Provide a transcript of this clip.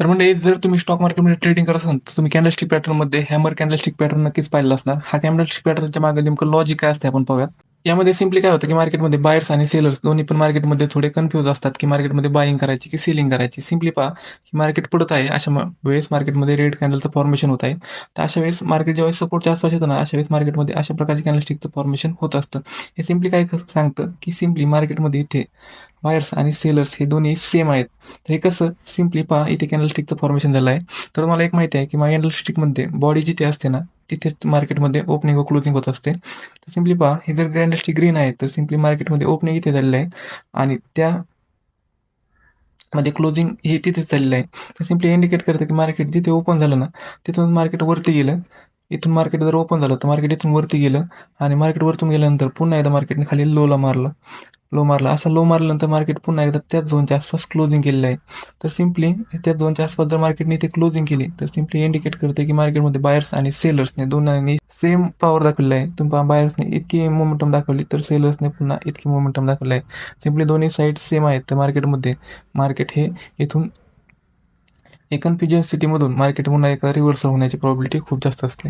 तर म्हणजे जर तुम्ही स्टॉक मार्केटमध्ये ट्रेडिंग करत असाल तर तुम्ही कॅन्डलस्टिक पॅटर्नमध्ये हॅमर कॅन्डलस्टिक पॅटर्न नक्कीच पाहिलं असणार. हा कॅन्डलस्टिक पॅटर्नच्या मागे नेमकं लॉजिक काय असते आपण पाहूयात. यामध्ये सिम्पली काय होतं की मार्केटमध्ये बायर्स आणि सेलर्स दोन्ही पण मार्केटमध्ये थोडे कन्फ्यूज असतात की मार्केटमध्ये बाईंग करायची की सेलिंग करायची. सिम्पली पहा की मार्केट पडत आहे, अशा वेळेस मार्केटमध्ये रेड कॅन्डलचं फॉर्मेशन होत आहे. तर अशा वेळेस मार्केट जेव्हा सपोर्टच्या आसपास येतं ना, अशा वेळेस मार्केटमध्ये अशा प्रकारचे कॅन्डलस्टिकचं फॉर्मेशन होत असतं. हे सिम्पली काय सांगतं की सिम्पली मार्केटमध्ये इथे बायर्स आणि सेलर्स हे दोन्ही सेम आहेत. तर हे कसं सिम्पली पहा, इथे कॅन्डलस्टिकचं फॉर्मेशन झालं आहे. तर मला एक माहिती आहे की कॅन्डलस्टिकमध्ये बॉडी जिथे असते ना तिथेच मार्केटमध्ये ओपनिंग व क्लोजिंग होत असते. तर सिम्पली पहा, हे जर कॅन्डलस्टिक ग्रीन आहे तर सिम्पली मार्केटमध्ये ओपनिंग इथे झालेलं आहे आणि त्यामध्ये क्लोजिंग हे तिथेच झालेलं आहे. तर सिम्पली इंडिकेट करतं की मार्केट जिथे ओपन झालं ना तिथून मार्केट वरती गेलं. इथून मार्केट जर ओपन झालं तर मार्केट इथून वरती गेलं आणि मार्केट वरतून गेल्यानंतर पुन्हा एकदा मार्केटने खाली लो मारला. असा लो मारल्यानंतर मार्केट पुन्हा एकदा त्याच झोनच्या आसपास क्लोजिंग केलेलं आहे. तर सिम्पली त्या झोनच्या आसपास जर मार्केटने इथे क्लोजिंग केली तर सिम्पली इंडिकेट करते की मार्केटमध्ये बायर्स आणि सेलर्सने दोन्ही सेम पॉवर दाखवलेला आहे. तुम्ही बायर्सने इतकी मोमेंटम दाखवली तर सेलर्सने पुन्हा इतकी मोमेंटम दाखवली आहे. सिम्पली दोन्ही साईड सेम आहेत. तर मार्केटमध्ये मार्केट हे इथून एक कन्फ्युजन स्थितीमधून मार्केट पुन्हा एका रिव्हर्सल होण्याची प्रॉबिलिटी खूप जास्त असते.